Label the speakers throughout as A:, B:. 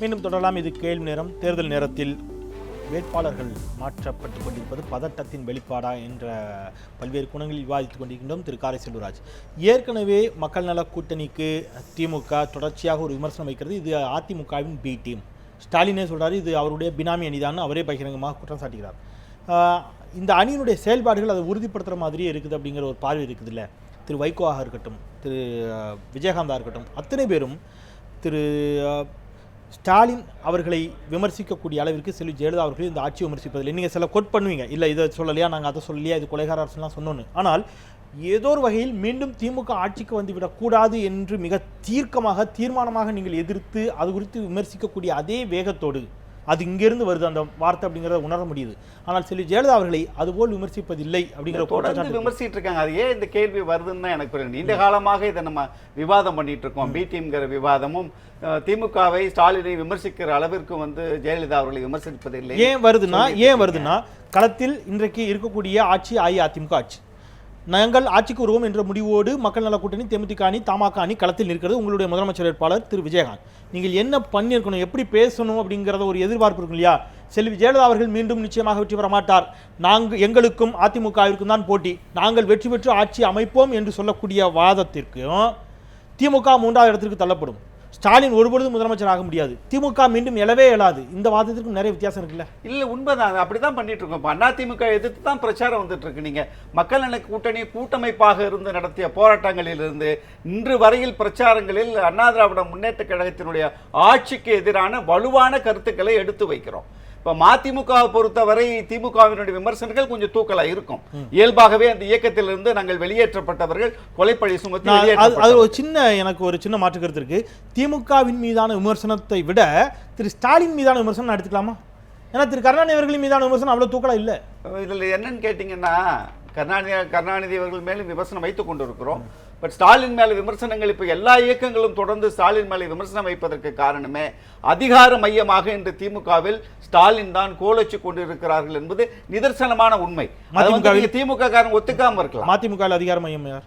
A: மீண்டும் தொடரலாம். இது கேள்வி நேரம். தேர்தல் நேரத்தில் வேட்பாளர்கள் மாற்றப்பட்டுக் கொண்டிருப்பது பதட்டத்தின் வெளிப்பாடா என்ற பல்வேறு குணங்களில் விவாதித்துக் கொண்டிருக்கின்றோம். திரு காரை செல்வராஜ், ஏற்கனவே மக்கள் நல கூட்டணிக்கு திமுக தொடர்ச்சியாக ஒரு விமர்சனம் வைக்கிறது. இது அதிமுகவின் பி டீம். ஸ்டாலினே சொல்றாரு இது அவருடைய பினாமி அணிதான், அவரே பகிரங்கமாக குற்றம் சாட்டுகிறார். இந்த அணியினுடைய செயல்பாடுகள் அதை உறுதிப்படுத்துகிற மாதிரியே இருக்குது அப்படிங்கிற ஒரு பார்வை இருக்குது இல்லை? திரு வைகோவாக இருக்கட்டும், திரு விஜயகாந்தாக இருக்கட்டும், அத்தனை பேரும் திரு ஸ்டாலின் அவர்களை விமர்சிக்கக்கூடிய அளவிற்கு செல்வி ஜெயலலிதா அவர்கள் இந்த ஆட்சியை விமர்சிப்பதில்லை. நீங்கள் சில கோட் பண்ணுவீங்க, இல்லை இதை சொல்லலையா, நாங்கள் அதை சொல்லலையா, இது கொலைகார அரசுலாம் சொன்னோன்னு. ஆனால் ஏதோ ஒரு வகையில் மீண்டும் திமுக ஆட்சிக்கு வந்துவிடக்கூடாது என்று மிக தீர்மானமாக நீங்கள் எதிர்த்து அது குறித்து விமர்சிக்கக்கூடிய அதே வேகத்தோடு அது இங்கிருந்து வருது அந்த வார்த்தை அப்படிங்கிறத உணர முடியுது. ஆனால் செல்வி ஜெயலலிதா அவர்களை அதுபோல் விமர்சிப்பதில்லை அப்படிங்கிற
B: தொடர்ந்து விமர்சிட்டு இருக்காங்க. அது ஏன் இந்த கேள்வி வருதுன்னு எனக்கு புரியல. நீண்ட காலமாக இதை நம்ம விவாதம் பண்ணிட்டு இருக்கோம். பி டீம்ங்கிற விவாதமும் திமுகவை ஸ்டாலினை விமர்சிக்கிற அளவிற்கு ஜெயலலிதா அவர்களை விமர்சிப்பதில்லை.
A: ஏன் வருதுன்னா களத்தில் இன்றைக்கு இருக்கக்கூடிய ஆட்சி அஇஅதிமுக ஆட்சி. நாங்கள் ஆட்சிக்கு வருவோம் என்ற முடிவோடு மக்கள் நல கூட்டணி, தேமுதிக அணி, தமாக அணி களத்தில் நிற்கிறது. உங்களுடைய முதலமைச்சர் வேட்பாளர் திரு விஜயகாந்த், நீங்கள் என்ன பண்ணியிருக்கணும், எப்படி பேசணும் அப்படிங்கிறத ஒரு எதிர்பார்ப்பு இருக்கும் இல்லையா? செல்வி ஜெயலலிதா அவர்கள் மீண்டும் நிச்சயமாக வெற்றி பெற மாட்டார், எங்களுக்கும் அதிமுகவிற்கும் தான் போட்டி, நாங்கள் வெற்றி பெற்று ஆட்சி அமைப்போம் என்று சொல்லக்கூடிய வாதத்திற்கும் திமுக 3வது இடத்திற்கு தள்ளப்படும். ஸ்டாலின் ஒருபொழுதும் முதலமைச்சர் ஆக முடியாது, திமுக மீண்டும் எழவே எழாது. இந்த வாதத்திற்கும் நிறைய வித்தியாசம் இருக்குல்ல?
B: இல்ல, உண்மைதான். அப்படிதான் பண்ணிட்டு இருக்கோம். இப்போ அதிமுக எதிர்த்து தான் பிரச்சாரம் வந்துட்டு இருக்கு. நீங்க மக்கள் நல கூட்டணி கூட்டமைப்பாக இருந்து நடத்திய போராட்டங்களில் இருந்து இன்று வரையில் பிரச்சாரங்களில் அண்ணா திராவிட முன்னேற்ற கழகத்தினுடைய ஆட்சிக்கு எதிரான வலுவான கருத்துக்களை எடுத்து வைக்கிறோம். இப்போ மதிமுகவை பொறுத்தவரை திமுகவினுடைய விமர்சனங்கள் கொஞ்சம் தூக்கலா இருக்கும். இயல்பாகவே அந்த இயக்கத்திலிருந்து நாங்கள் வெளியேற்றப்பட்டவர்கள், கொலைப்பழி சுமத்தி
A: அது ஒரு எனக்கு ஒரு சின்ன மாற்று கருத்து இருக்கு. திமுகவின் மீதான விமர்சனத்தை விட திரு ஸ்டாலின் மீதான விமர்சனம் எடுத்துக்கலாமா? ஏன்னா திரு கருணாநிதி அவர்களின் மீதான விமர்சனம் அவ்வளவு தூக்கலா இல்லை.
B: இதுல என்னன்னு கேட்டீங்கன்னா, கருணாநிதி அவர்கள் மேலும் விமர்சனம் வைத்துக் கொண்டிருக்கிறோம். பட் ஸ்டாலின் மேல விமர்சனங்கள் இப்ப எல்லா இயக்கங்களும் தொடர்ந்து ஸ்டாலின் மேல விமர்சனம் வைப்பதற்கு காரணமே அதிகார மையமாக இன்று திமுகவில் ஸ்டாலின் தான் கோலச்சு கொண்டிருக்கிறார்கள் என்பது நிதர்சனமான உண்மை. திமுக காரன் ஒத்துக்காம இருக்கலாம்.
A: மதிமுக அதிகார மையம் யார்?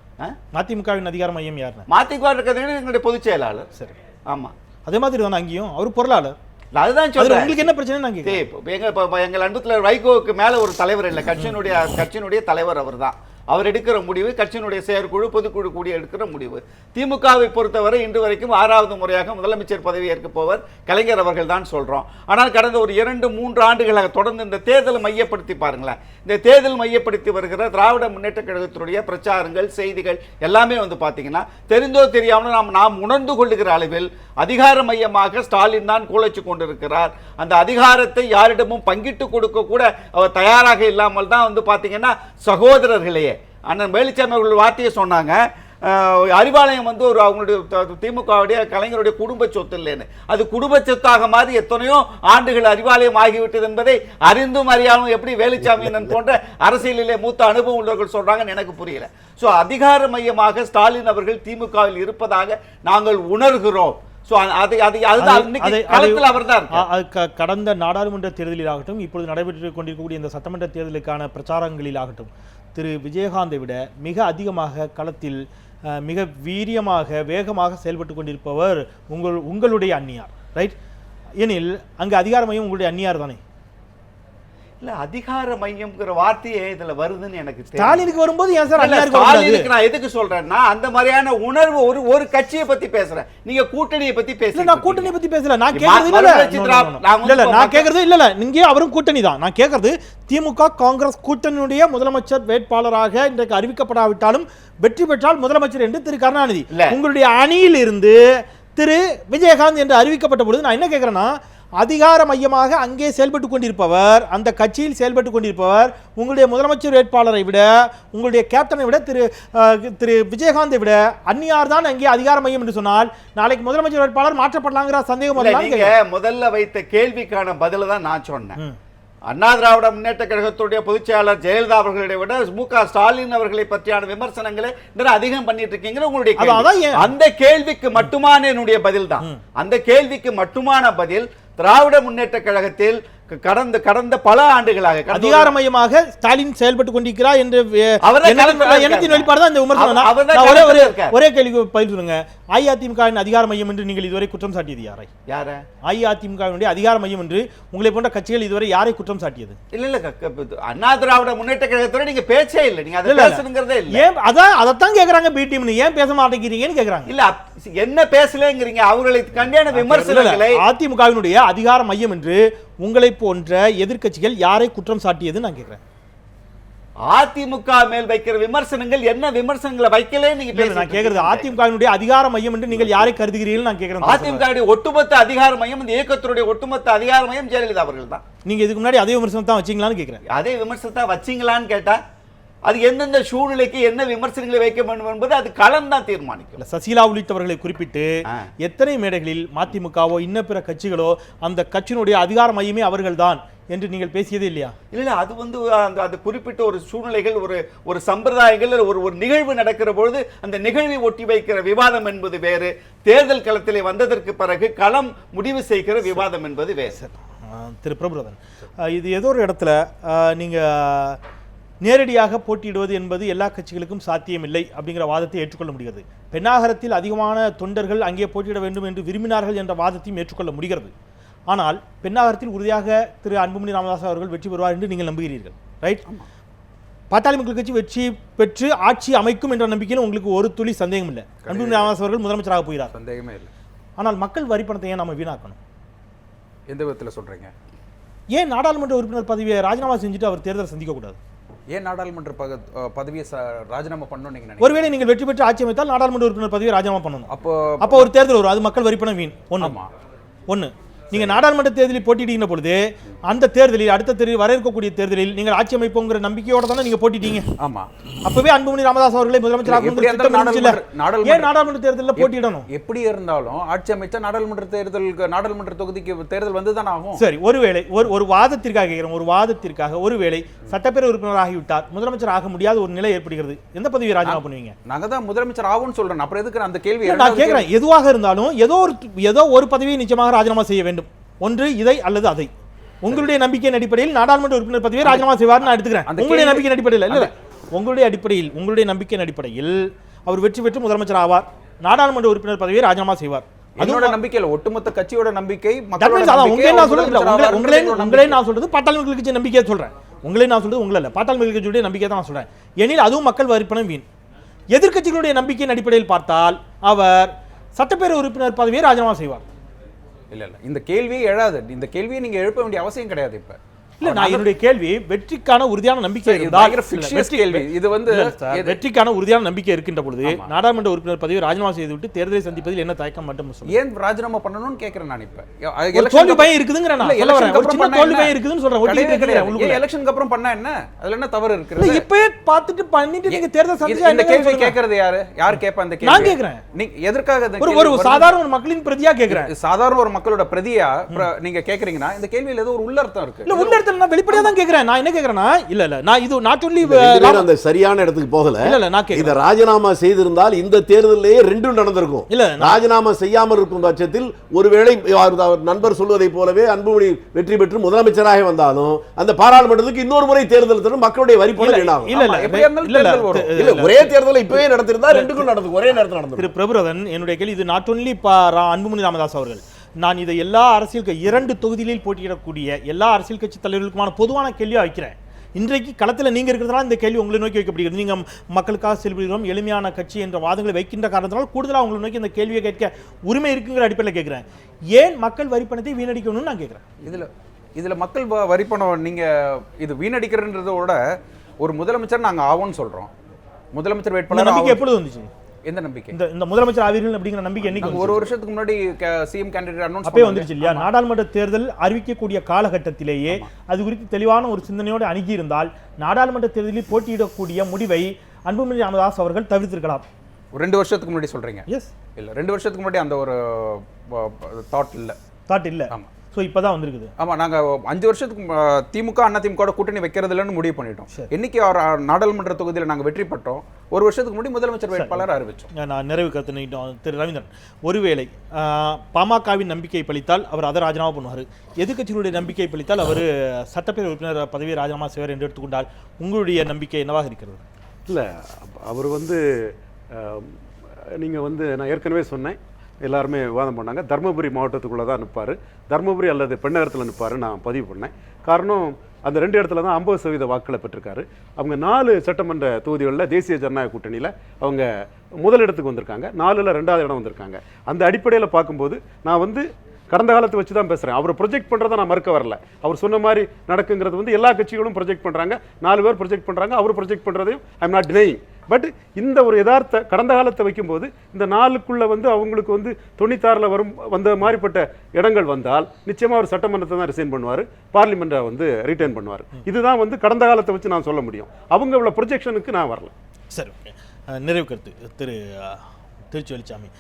A: மதிமுகவின் அதிகார மையம் யார்?
B: மதிமுக எங்களுடைய பொதுச் செயலாளர். சரி, ஆமா, அதே
A: மாதிரி தானே அங்கேயும் அவர் பொருளாளர்.
B: அதுதான் சொல்றேன்.
A: உங்களுக்கு என்ன பிரச்சனை?
B: எங்கள் அன்புல வைகோவுக்கு மேல ஒரு தலைவர் இல்லை, கட்சியினுடைய தலைவர் அவர் தான். அவர் எடுக்கிற முடிவு கட்சியினுடைய செயற்குழு, பொதுக்குழு கூடி எடுக்கிற முடிவு. திமுகவை பொறுத்தவரை இன்று வரைக்கும் 6வது முறையாக முதலமைச்சர் பதவி ஏற்க போவர் கலைஞர் அவர்கள் தான் சொல்றோம். ஆனால் கடந்த ஒரு 2-3 ஆண்டுகளாக தொடர்ந்து இந்த தேர்தலை மையப்படுத்தி பாருங்களேன். இந்த தேர்தல் மையப்படுத்தி வருகிற திராவிட முன்னேற்ற கழகத்தினுடைய பிரச்சாரங்கள், செய்திகள் எல்லாமே பாத்தீங்கன்னா தெரிந்தோ தெரியாமல் நாம் உணர்ந்து கொள்ளுகிற அளவில் அதிகார மையமாக ஸ்டாலின் தான் கோலச்சு கொண்டிருக்கிறார். அந்த அதிகாரத்தை யாரிடமும் பங்கிட்டு கொடுக்க கூட அவர் தயாராக இல்லாமல் தான் பாத்தீங்கன்னா சகோதரர்களையே அண்ணன் வேலுச்சாமி அவர்கள் வார்த்தையை சொன்னாங்க. அறிவாலயம் ஒரு அவங்களுடைய திமுகவுடைய கலைஞருடைய குடும்ப சொத்து இல்லைன்னு. அது குடும்ப சொத்தாக மாதிரி எத்தனையோ ஆண்டுகள் அறிவாலயம் ஆகிவிட்டது என்பதை அறிந்தும் அறியாமல் எப்படி வேலுச்சாமி போன்ற அரசியலிலே மூத்த அனுபவம் உள்ளவர்கள் சொல்றாங்கன்னு எனக்கு புரியல. சோ அதிகார மையமாக ஸ்டாலின் அவர்கள் திமுகவில் இருப்பதாக நாங்கள் உணர்கிறோம்.
A: கடந்த நாடாளுமன்ற தேர்தலில் ஆகட்டும், இப்பொழுது நடைபெற்றுக் கொண்டிருக்கக்கூடிய இந்த சட்டமன்ற தேர்தலுக்கான பிரச்சாரங்களில் ஆகட்டும், திரு விஜயகாந்தை விட மிக அதிகமாக களத்தில் மிக வீரியமாக வேகமாக செயல்பட்டு கொண்டிருப்பவர் உங்களுடைய அந்நியார், ரைட்? எனில் அங்கு அதிகார மையம் உங்களுடைய அந்நியார் தானே?
B: இல்ல, அதிகார மையம்ங்கிற வார்த்தையே இதுல வருதுன்னு எனக்கு
A: ஸ்டாலினுக்கு வரும்போது ஏன் சார்
B: ஸ்டாலினுக்கு நான் எதுக்கு சொல்றேன்னா, அந்த மாதிரியான உணர்வு ஒரு கட்சியை பத்தி பேசுறேன், நீங்க கூட்டணியை பத்தி பேசுறீங்க.
A: நான் கூட்டணியை பத்தி பேசல, நான் கேக்குறது இல்ல நீங்க அவரும் கூட்டணி தான். நான் கேக்குறது திமுக காங்கிரஸ் கூட்டணியுடைய முதலமைச்சர் வேட்பாளராக இன்றைக்கு அறிவிக்கப்படாவிட்டாலும் வெற்றி பெற்றால் முதலமைச்சர் என்று திரு கருணாநிதி உங்களுடைய அணியில் இருந்து திரு விஜயகாந்த் என்று அறிவிக்கப்பட்ட பொழுது நான் என்ன கேட்கிறேன்னா, அதிகார மையமாக அங்கே செயல்பட்டு கொண்டிருப்பவர், அந்த கட்சியில் செயல்பட்டு கொண்டிருப்பவர் உங்களுடைய முதலமைச்சர் வேட்பாளரை விட, உங்களுடைய கேப்டனை விட திரு விஜயகாந்தை விட அந்நியார் தான் அங்கே அதிகார மையம் என்று சொன்னால் நாளைக்கு முதலமைச்சர் வேட்பாளர் மாற்றப்படலாங்கிற சந்தேகம்
B: முதல்ல வைத்த கேள்விக்கான பதில தான் நான் சொன்னேன். அண்ணா திராவிட முன்னேற்ற கழகத்துடைய பொதுச் செயலாளர் ஜெயலலிதா அவர்களை விட மு.க. ஸ்டாலின் அவர்களை பற்றியான விமர்சனங்களை அதிகம் பண்ணிட்டு இருக்கீங்க. உங்களுடைய அந்த கேள்விக்கு மட்டுமான என்னுடைய பதில் தான். அந்த கேள்விக்கு மட்டுமான பதில் திராவிட முன்னேற்ற கழகத்தில் கடந்த பல ஆண்டுகளாக
A: அதிகார மையமாக ஸ்டாலின் செயல்பட்டு கொண்டிருக்கிறார் என்ற எண்ணத்தின் வெளிப்பாடு தான் இந்த விமர்சனம். ஒரே கேள்வி பதில் சொல்லுங்க. அஇஅதிமுகவின் அதிகார மையம் என்று நீங்கள் இதுவரை குற்றம் சாட்டியது யாரை?
B: யார?
A: அஇஅதிமுகவினுடைய அதிகார மையம் என்று உங்களை போன்ற கட்சிகள் இதுவரை யாரை குற்றம் சாட்டியது?
B: இல்ல அண்ணா திராவிட முன்னேற்ற கழகத்தோட நீங்க பேச்சே இல்ல, நீங்க அதை பேசணுங்கிறதே இல்ல.
A: ஏன் அதான் கேக்குறாங்க, பி டீம்னு ஏன் பேச மாட்டேங்கிறீங்கன்னு கேக்குறாங்க.
B: இல்ல என்ன பேசலங்கிறீங்க, அவர்களை கண்டியான விமர்சனங்களை.
A: அதிமுகவினுடைய அதிகார மையம் என்று உங்களை போன்ற எதிர்க்கட்சிகள் யாரை குற்றம் சாட்டியது நான் கேக்குறேன்.
B: அதிமுக மேல் வைக்கிற விமர்சனங்கள் என்ன விமர்சனங்களை வைக்கல நீங்க பேசுறீங்க.
A: நான் கேக்குறது அதிமுகவினுடைய அதிகார மையம் என்று நீங்கள் யாரை கருதுகிறீர்கள் நான் கேக்குறேன்.
B: அதிமுகவுடைய ஒட்டுமொத்த அதிகார மையம், இந்த இயக்கத்துடைய ஒட்டுமொத்த அதிகார மையம் ஜெயலலிதா அவர்கள் தான்.
A: நீங்க இதுக்கு முன்னாடி அதே விமர்சனம் தான் வச்சீங்களான்னு கேக்குறேன்.
B: அதே விமர்சனத்தை வச்சீங்களான்னு கேட்டா அது எந்தெந்த சூழ்நிலைக்கு என்ன விமர்சனங்களை வைக்க வேண்டும் என்பது அது களம் தான் தீர்மானிக்கும்.
A: சசிகலா உள்ளிட்டவர்களை குறிப்பிட்டு எத்தனை மேடைகளில் மதிமுகவோ இன்ன பிற கட்சிகளோ அந்த கட்சியினுடைய அதிகார மையமே அவர்கள்தான் என்று நீங்கள் பேசியதே இல்லையா?
B: இல்ல அது அந்த குறிப்பிட்ட ஒரு சூழ்நிலைகள், ஒரு சம்பிரதாயங்கள், ஒரு நிகழ்வு நடக்கிற பொழுது அந்த நிகழ்வை ஒட்டி வைக்கிற விவாதம் என்பது வேறு, தேர்தல் களத்திலே வந்ததற்கு பிறகு களம் முடிவு செய்கிற விவாதம் என்பது வேறு.
A: திரு பிரபுரதன், இது ஏதோ ஒரு இடத்துல நீங்க நேரடியாக போட்டியிடுவது என்பது எல்லா கட்சிகளுக்கும் சாத்தியமில்லை அப்படிங்கிற வாதத்தை ஏற்றுக்கொள்ள முடிகிறது. பெண்ணாகரத்தில் அதிகமான தொண்டர்கள் அங்கே போட்டியிட வேண்டும் என்று விரும்பினார்கள் என்ற வாதத்தையும் ஏற்றுக்கொள்ள முடிகிறது. ஆனால் பெண்ணாகரத்தில் உறுதியாக திரு அன்புமணி ராமதாஸ் அவர்கள் வெற்றி பெறுவார் என்று நீங்கள் நம்புகிறீர்கள், ரைட்? பாட்டாளி மக்கள் கட்சி வெற்றி பெற்று ஆட்சி அமைக்கும் என்ற நம்பிக்கையில் உங்களுக்கு ஒரு துளி சந்தேகம் இல்லை. அன்புமணி ராமதாஸ் அவர்கள் முதலமைச்சராக போகிறார்,
C: சந்தேகமே இல்லை.
A: ஆனால் மக்கள் வரி பணத்தை ஏன் நம்ம வீணாக்கணும்?
C: எந்த விதத்தில் சொல்றீங்க?
A: ஏன் நாடாளுமன்ற உறுப்பினர் பதவியை ராஜினாமா செஞ்சுட்டு அவர் தேர்தல் சந்திக்கக்கூடாது?
C: ஏன் நாடாளுமன்ற பதவியை ராஜினாமா பண்ணணும் நீங்க?
A: ஒருவேளை நீங்கள் வெற்றி பெற்று ஆட்சி அமைத்தால் நாடாளுமன்ற உறுப்பினர் பதவியை ராஜினாமா பண்ணணும். அப்போ ஒரு தேர்தல் வரும், அது மக்கள் வரிப்பணம் வீண். ஒன்று நீங்க நாடாளுமன்ற தேர்தலில் போட்டியிடுகின்ற பொழுது அந்த தேர்தலில் அடுத்த தேர்தலில் வர இருக்கக்கூடிய தேர்தலில் நீங்கள் ஆட்சி அமைப்போங்கிற நம்பிக்கையோட தானே நீங்க போட்டிட்டீங்க.
C: ஆமா,
A: அப்பவே அன்புமணி ராமதாஸ் அவர்களை முதலமைச்சராக ஏன் நாடாளுமன்ற தேர்தலில் போட்டியிடணும்?
C: எப்படி இருந்தாலும் ஆட்சி அமைச்சா நாடாளுமன்ற தொகுதிக்கு தேர்தல் வந்துதான் ஆகும்.
A: சரி, ஒருவேளை ஒரு வாதத்திற்காக கேட்கிறோம், ஒரு வாதத்திற்காக ஒருவேளை சட்டப்பேரவை உறுப்பினர் ஆகிவிட்டார், முதலமைச்சர் ஆக முடியாத ஒரு நிலை ஏற்படுகிறது, எந்த பதவியை ராஜினாமா பண்ணுவீங்க?
C: நாங்க தான் முதலமைச்சர் ஆகும்னு சொல்றேன். அப்புறம் எதுக்கு அந்த கேள்வி?
A: நான் கேட்கிறேன், எதுவாக இருந்தாலும் ஏதோ ஒரு பதவியை நிச்சயமாக ராஜினாமா செய்ய வேண்டும். ஒன்று இதை அல்லது அதை. உங்களுடைய நம்பிக்கையின் அடிப்படையில் நாடாளுமன்ற உறுப்பினர் பதவியை ராஜினாமா செய்வார் நான் எடுத்துக்கிறேன். உங்களுடைய நம்பிக்கையின் அடிப்படையில் இல்ல, உங்களுடைய நம்பிக்கையின் அடிப்படையில் அவர் வெற்றி பெற்று முதலமைச்சர் ஆவார், நாடாளுமன்ற உறுப்பினர் பதவியை ராஜினாமா செய்வார்.
C: அதோட நம்பிக்கை இல்ல, ஒட்டுமொத்த கட்சியோட நம்பிக்கை.
A: உங்களே நான் சொல்றது பாட்டாளி மக்கள் கட்சி நம்பிக்கையை சொல்றேன். உங்களே நான் சொல்றது உங்களை இல்ல, பாட்டாளி மக்கள் கட்சியுடைய நம்பிக்கையை தான் நான் சொல்றேன். எனில் அதுவும் மக்கள் வரிப்பணம் வீண். எதிர்க்கட்சிகளுடைய நம்பிக்கையின் அடிப்படையில் பார்த்தால் அவர் சட்டப்பேரவை உறுப்பினர் பதவியை ராஜினாமா செய்வார்.
C: இல்ல இந்த கேள்வியே எழாது. இந்த கேள்வியை நீங்க எழுப்ப வேண்டிய அவசியம் கிடையாது. இப்ப
A: இல்ல, நான் என்னுடைய கேள்வி வெற்றிக்கான உறுதியான நம்பிக்கை இருந்தால்,
C: இது வந்து
A: வெற்றிக்கான உறுதியான நம்பிக்கை இருக்கின்ற பொழுது நாடாளுமன்ற உறுப்பினர் பதவியை ராஜினாமா செய்துவிட்டு தேர்தலை சந்திப்பதில் என்ன தயக்கம் மட்டும்
C: ஏன் ராஜினாமா பண்ணணும்னு கேக்குறேன் நான்.
A: இப்ப தோல்வி பயம் இருக்குதுங்கற நான் சொல்ல வரேன். ஒரு சின்ன தோல்வி பயம் இருக்குதுன்னு சொல்றேன்.
C: ஒட்டிட்டு எலெக்ஷனுக்கு அப்புறம் பண்ணா என்ன? அதுல என்ன தவறு இருக்கு?
A: இப்பவே பார்த்துட்டு பண்ணிட்டு நீங்க தேர்தல் சந்திச்சா
C: இந்த கேள்வி கேக்குறது யார் கேப்பா? அந்த கேள்வி
A: நான் கேக்குறேன்.
C: நீங்க எதற்காக
A: ஒரு சாதாரண ஒரு மக்களின் பிரதியா கேக்குறேன்.
C: சாதாரண ஒரு மக்களோட பிரதியா நீங்க கேக்குறீங்கன்னா இந்த கேள்வியில ஏதோ ஒரு உள்ளர்த்தம் இருக்கு.
A: இல்ல, உள்ளர்த்தம் நான் வெளிப்படையா தான் கேக்குறேன். நான் என்ன கேக்குறேன்னா, இல்ல நான் இது நாட் ஒன்லி
D: அந்த சரியான இடத்துக்கு போகல.
A: இல்ல நான் கேக்குறேன்,
D: இத ராஜினாமா செய்திருந்தால் இந்த தேர்தலிலே ரெண்டும் நடந்திருக்கும்.
A: இல்ல,
D: ராஜினாமா செய்யாமல் இருக்கும் பட்சத்தில் ஒருவேளை நண்பர் சொல்வதை போலவே அன்புமணி வெற்றி பெற்று முதலமைச்சராக வந்தாலும் அந்த பாராளுமன்றத்துக்கு இன்னொரு முறை தேர்தல் மக்களுடைய வரி பணம்
A: இல்ல
D: இல்ல ஒரே தேர்தலை இப்பவே நடத்திருந்தா ரெண்டுக்கும் நடந்து ஒரே நேரத்தில் நடந்து.
A: திரு பிரபுரதன், என்னுடைய கேள்வி இது நாட் ஒன்லி அன்புமணி ராமதாஸ் அவர்கள், நான் இதை எல்லா அரசியல் 2 தொகுதிகளில் போட்டியிடக்கூடிய எல்லா அரசியல் கட்சி தலைவர்களுக்குமான பொதுவான கேள்வியா வைக்கிறேன். இன்றைக்கு களத்தில் நீங்க இருக்கிறதுனால இந்த கேள்வி உங்களை நோக்கி வைக்கப்படுகிறது. நீங்க மக்களுக்காக செயல்படுகிறோம், எளிமையான கட்சி என்ற வாதங்களை வைக்கின்ற காரணத்தினால் கூடுதலாக உங்களை நோக்கி இந்த கேள்வியை கேட்க உரிமை இருக்குங்கிற அடிப்படையில் கேட்கிறேன். ஏன் மக்கள் வரிப்பணத்தை வீணடிக்கணும்னு நான் கேட்கிறேன்.
C: இதுல மக்கள் வரிப்பணம் நீங்க இது வீணடிக்கிறன்றதோட ஒரு முதலமைச்சர் நாங்க ஆவோம்னு சொல்றோம். முதலமைச்சர் வேட்பாளர்
A: நம்பிக்கை எப்பொழுது வந்துச்சு?
C: எந்த நம்பிக்கை?
A: இந்த முதலமைச்சர் ஆவீர்கள் அப்படிங்கிற நம்பிக்கை என்னைக்கு?
C: ஒரு வருஷத்துக்கு முன்னாடி சிஎம் கேண்டிடேட் அனௌன்ஸ்
A: அப்பவே வந்துருச்சு இல்லையா? நாடாளுமன்ற தேர்தல் அறிவிக்கக்கூடிய காலகட்டத்திலேயே அது குறித்து தெளிவான ஒரு சிந்தனையோடு அணுகி இருந்தால் நாடாளுமன்ற தேர்தலில் போட்டியிடக்கூடிய முடிவை அன்புமணி ராமதாஸ் அவர்கள் தவிர்த்திருக்கலாம்.
C: 2 வருஷத்துக்கு முன்னாடி சொல்றீங்க?
A: எஸ்.
C: இல்ல 2 வருஷத்துக்கு முன்னாடி அந்த ஒரு தாட் இல்ல.
A: ஆமா. ஸோ இப்போ தான் வந்திருக்குது.
C: ஆமா, நாங்க 5 வருஷத்துக்கு திமுக அதிமுக கூட்டணி வைக்கிறது இல்லைன்னு முடிவு பண்ணிட்டோம். இன்னைக்கு நாடாளுமன்ற தொகுதியில் நாங்க வெற்றி பெற்றோம். ஒரு வருஷத்துக்கு முன்னாடி முதலமைச்சர் வேட்பாளர் அறிவிச்சோம்.
A: நான் நிறைவு கருத்து நீட்டோம். திரு ரவீந்திரன், ஒருவேளை பாமகவின் நம்பிக்கை பளித்தால் அவர் அதை ராஜினாமா பண்ணுவார், எதிர்க்கட்சிகளுடைய நம்பிக்கை பளித்தால் அவர் சட்டப்பேரவை உறுப்பினர் பதவியை ராஜினாமா செய்வார் என்று எடுத்துக்கொண்டால் உங்களுடைய நம்பிக்கை என்னவாக இருக்கிறது?
E: இல்லை, அவர் நீங்கள் நான் ஏற்கனவே சொன்னேன், எல்லாருமே விவாதம் பண்ணாங்க. தருமபுரி மாவட்டத்துக்குள்ளே தான் நிற்பார், தருமபுரி அல்லது பெண்ணகரத்தில் நிற்பார் நான் பதிவு பண்ணேன். காரணம், அந்த 2 இடத்துல தான் 50% வாக்குகளை பெற்றிருக்காரு. அவங்க 4 சட்டமன்ற தொகுதிகளில் தேசிய ஜனநாயக கூட்டணியில் அவங்க முதலிடத்துக்கு வந்திருக்காங்க, 4ல் 2வது இடம் வந்திருக்காங்க. அந்த அடிப்படையில் பார்க்கும்போது நான் கடந்த காலத்தை வச்சு தான் பேசுகிறேன். அவர் ப்ரொஜெக்ட் பண்ணுறதை நான் மறுக்க வரல. அவர் சொன்ன மாதிரி நடக்குங்கிறது எல்லா கட்சிகளும் ப்ரொஜெக்ட் பண்ணுறாங்க, 4 பேர் ப்ரொஜெக்ட் பண்ணுறாங்க, அவர் ப்ரொஜெக்ட் பண்ணுறதையும் I am not denying. But இந்த ஒரு யதார்த்த கடந்த காலத்தை வைக்கும்போது இந்த 4க்குள்ளே அவங்களுக்கு 96ல் வந்த மாதிரிப்பட்ட இடங்கள் வந்தால் நிச்சயமாக அவர் சட்டமன்றத்தை தான் ரிசைன் பண்ணுவார், பார்லிமெண்ட்டை ரிட்டைன் பண்ணுவார். இதுதான் கடந்த காலத்தை வச்சு நான் சொல்ல முடியும். அவங்க உள்ள ப்ரொஜெக்ஷனுக்கு நான் வரல.
A: சரி, நிறைவு கருத்து திரு திருச்சி வெளிச்சாமி.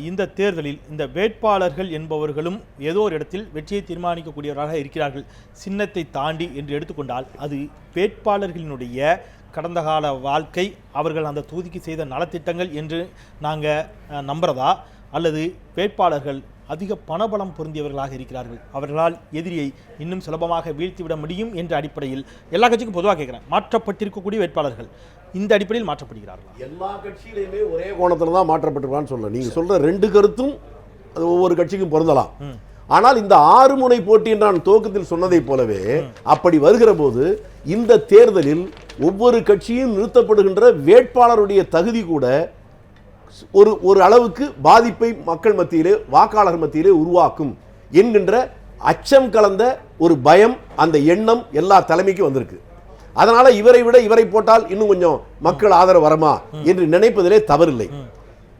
A: இந்த தேர்தலில் இந்த வேட்பாளர்கள் என்பவர்களும் ஏதோ ஒரு இடத்தில் வெற்றியை தீர்மானிக்கக்கூடியவராக இருக்கிறார்கள், சின்னத்தை தாண்டி என்று எடுத்துக்கொண்டால் அது வேட்பாளர்களினுடைய கடந்த கால வாழ்க்கை, அவர்கள் அந்த தொகுதிக்கு செய்த நலத்திட்டங்கள் என்று நாங்கள் நம்புறதா, அல்லது வேட்பாளர்கள் அதிக பணபலம் பொருந்தியவர்களாக இருக்கிறார்கள், அவர்களால் எதிரியை இன்னும் சுலபமாக வீழ்த்திவிட முடியும் என்ற அடிப்படையில் எல்லா கட்சிக்கும் பொதுவாக கேட்குறேன், மாற்றப்பட்டிருக்கக்கூடிய வேட்பாளர்கள் இந்த அடிப்படையில் மாற்றப்படுகிறார்கள்?
D: எல்லா கட்சியிலையுமே ஒரே கோணத்தில் தான் மாற்றப்பட்டிருக்கான்னு சொல்லலாம். நீங்கள் சொல்ற 2 கருத்தும் அது ஒவ்வொரு கட்சிக்கும் பொருந்தலாம். ஆனால் இந்த 6 முனை போட்டி என்று நான் துவக்கத்தில் சொன்னதை போலவே அப்படி வருகிற போது இந்த தேர்தலில் ஒவ்வொரு கட்சியும் நிறுத்தப்படுகின்ற வேட்பாளருடைய தகுதி கூட ஒரு அளவுக்கு பாதிப்பை மக்கள் மத்தியிலே, வாக்காளர் மத்தியிலே உருவாக்கும் என்கின்ற அச்சம் கலந்த ஒரு பயம், அந்த எண்ணம் எல்லா தலைமைக்கும் வந்திருக்கு. அதனால இவரை விட இவரை போட்டால் இன்னும் கொஞ்சம் மக்கள் ஆதரவு வரமா என்று நினைப்பதிலே தவறில்லை.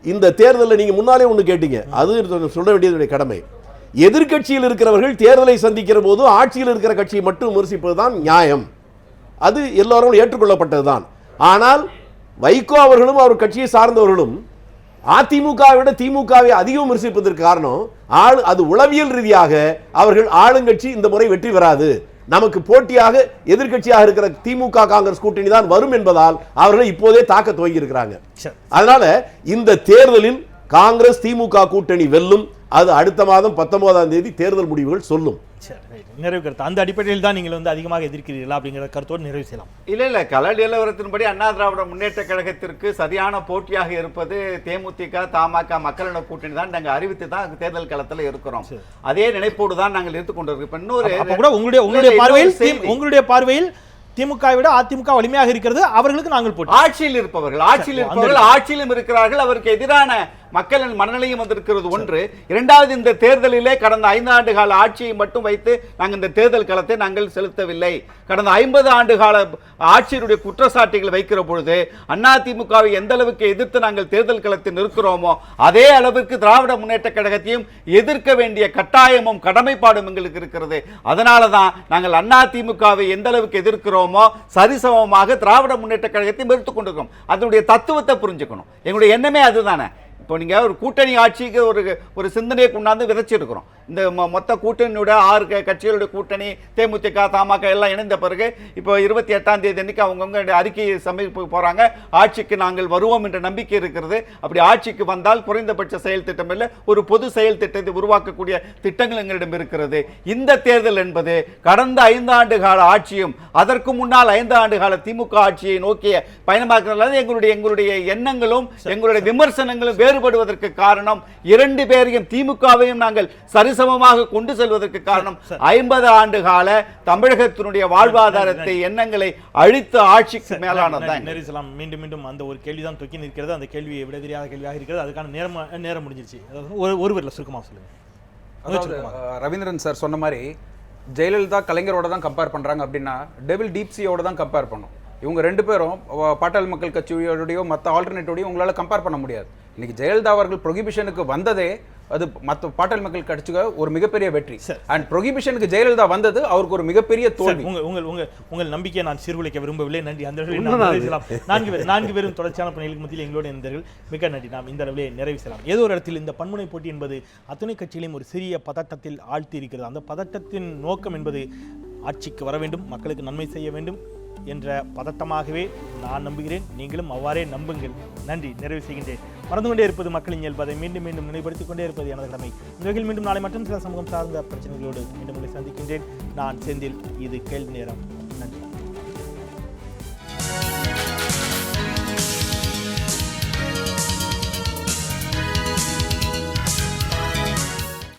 D: இந்த தேர்தலில் நீங்க முன்னாலே ஒன்று கேட்டீங்க, அது சொல்ல வேண்டியதுடைய கடமை. எதிர்கட்சியில் இருக்கிறவர்கள் தேர்தலை சந்திக்கிற போது ஆட்சியில் இருக்கிற கட்சியை மட்டும் விமர்சிப்பதுதான் நியாயம், அது எல்லாரும் ஏற்றுக்கொள்ளப்பட்டதுதான். ஆனால் வைகோ அவர்களும் அவர் கட்சியை சார்ந்தவர்களும் அதிமுகவை விட திமுகவை அதிகம் விமர்சிப்பதற்கு காரணம், அது உளவியல் ரீதியாக அவர்கள் ஆளுங்கட்சி இந்த முறை வெற்றி பெறாது, நமக்கு போட்டியாக எதிர்கட்சியாக இருக்கிற திமுக காங்கிரஸ் கூட்டணி தான் வரும் என்பதால் அவர்கள் இப்போதே தாக்க துவங்கி இருக்கிறாங்க. அதனால இந்த தேர்தலில் காங்கிரஸ் திமுக கூட்டணி வெல்லும், அது அடுத்த மாதம் 19ஆம் தேதி தேர்தல் முடிவுகள் சொல்லும்.
A: நிறைவு கருத்து அந்த அடிப்படையில் தான் நீங்கள் அதிகமாக எதிர்க்கிறீர்களா அப்படிங்கிற கருத்தோடு நிறைவு செய்யலாம்.
B: இல்லை, கள நிலவரத்தின்படி அண்ணா திராவிட முன்னேற்ற கழகத்திற்கு சரியான போட்டியாக இருப்பது தேமுதிக தமாக மக்கள் நல கூட்டணி தான். நாங்கள் அறிவித்து தான் தேர்தல் களத்தில் இருக்கிறோம். அதே நினைப்போடு தான் நாங்கள் இருந்து கொண்டிருக்கோம். இன்னொரு
A: உங்களுடைய பார்வையில் திமுக விட அதிமுக வலிமையாக இருக்கிறது, அவர்களுக்கு நாங்கள் போட்டி.
B: ஆட்சியில் இருப்பவர்கள் ஆட்சியிலும் இருக்கிறார்கள், அவருக்கு எதிரான மக்களின் மனநிலையும் வந்திருக்கிறது ஒன்று. இரண்டாவது, இந்த தேர்தலிலே கடந்த 5 ஆண்டு கால ஆட்சியை மட்டும் வைத்து நாங்கள் இந்த தேர்தல் களத்தை நாங்கள் செலுத்தவில்லை. கடந்த 50 ஆண்டு கால ஆட்சியினுடைய குற்றச்சாட்டுகள் வைக்கிற பொழுது அதிமுகவை எந்த அளவுக்கு எதிர்த்து நாங்கள் தேர்தல் களத்தில் நிற்கிறோமோ அதே அளவிற்கு திராவிட முன்னேற்ற கழகத்தையும் எதிர்க்க வேண்டிய கட்டாயமும் கடமைப்பாடும் எங்களுக்கு இருக்கிறது. அதனால தான் நாங்கள் அதிமுகவை எந்த அளவுக்கு எதிர்க்கிறோமோ சரிசமமாக திராவிட முன்னேற்ற கழகத்தை எதிர்த்து கொண்டிருக்கிறோம். அதனுடைய தத்துவத்தை புரிஞ்சுக்கணும். எங்களுடைய எண்ணமே அதுதானே. இப்போ நீங்கள் ஒரு கூட்டணி ஆட்சிக்கு ஒரு சிந்தனையை கொண்டாந்து விதைச்சிருக்கிறோம். இந்த மொத்த கூட்டணியோட 6 கட்சிகளுடைய கூட்டணி தேமுதிக தமாக எல்லாம் இணைந்த பிறகு இப்போ 28ஆம் தேதி அன்னைக்கு அவங்கவுங்க அறிக்கையை சமர்ப்பிக்க போகிறாங்க. ஆட்சிக்கு நாங்கள் வருவோம் என்ற நம்பிக்கை இருக்கிறது. அப்படி ஆட்சிக்கு வந்தால் குறைந்தபட்ச செயல் திட்டம் இல்லை, ஒரு பொது செயல் திட்டத்தை உருவாக்கக்கூடிய திட்டங்கள் எங்களிடம் இருக்கிறது. இந்த தேர்தல் என்பது கடந்த 5 ஆண்டு கால ஆட்சியும் அதற்கு முன்னால் 5 ஆண்டு கால திமுக ஆட்சியை நோக்கிய பயணமாக எங்களுடைய எண்ணங்களும் எங்களுடைய விமர்சனங்களும் வேறுபடுவதற்கு காரணம் 2 பேரையும் திமுகவையும் நாங்கள் சரிசமமாக கொண்டு செல்வதற்கு காரணம் 50 ஆண்டு கால தமிழகத்தினுடைய வாழ்வாதாரத்தை எண்ணங்களை அழித்த ஆட்சிக்கு மேலானதான்.
A: மீண்டும் மீண்டும் அந்த ஒரு கேள்விதான் தொக்கி நிற்கிறது. அந்த கேள்வியை விட தெரியாத கேள்வியாக இருக்கிறது. அதுக்கான நேரம் முடிஞ்சிருச்சு. ஒருவரில் சுருக்கமாக சொல்லுங்க.
C: ரவீந்திரன் சார் சொன்ன மாதிரி ஜெயலலிதா கலைஞரோட தான் கம்பேர் பண்றாங்க அப்படின்னா டெவில் டீப்சியோட தான் கம்பேர் பண்ணும். இவங்க 2 பேரும் பாட்டாளி மக்கள் கட்சியோடையோ மற்ற ஆல்டர்னேட்டோடையோ உங்களால கம்பேர் பண்ண முடியாது. இன்னைக்கு ஜெயலலிதா அவர்கள் ப்ரொஹிபிஷனுக்கு வந்ததே அது மற்ற பாட்டாளி மக்கள் கட்சிக்கு ஒரு மிகப்பெரிய வெற்றி. அண்ட் ப்ரொஹிபிஷனுக்கு ஜெயலலிதா வந்தது அவருக்கு ஒரு மிகப்பெரிய தோல்வி.
A: உங்கள் நம்பிக்கையை நான் சீர்குலைக்க விரும்பவில்லை. நன்றி. அந்த நான்கு பேரும் தொடர்ச்சியான பணிகளுக்கு மத்தியில் எங்களோடு இருந்தீர்கள். மிக நன்றி. நாம் இந்த அளவிலே நிறைவு செய்யலாம். ஏதோ ஒரு இடத்தில் இந்த பன்முனை போட்டி என்பது அத்தனை கட்சிகளையும் ஒரு சிறிய பதட்டத்தில் ஆழ்த்தி இருக்கிறது. அந்த பதட்டத்தின் நோக்கம் என்பது ஆட்சிக்கு வர வேண்டும், மக்களுக்கு நன்மை செய்ய வேண்டும் என்ற பதட்டமாகவே நான் நம்புகிறேன். நீங்களும் அவ்வாறே நம்புங்கள். நன்றி. நிறைவு செய்கின்றேன். மறந்து கொண்டே இருப்பது மக்களின் இயல்பு. அதை மீண்டும் மீண்டும் நினைவுபடுத்திக் கொண்டே இருப்பது எனது கடமை. இந்த வகையில் மீண்டும் நாளை மற்றும் சில சமூகம் சார்ந்த பிரச்சனைகளோடு மீண்டும் உங்களை சந்திக்கின்றேன். நான் செந்தில். இது கேள்வி நேரம்.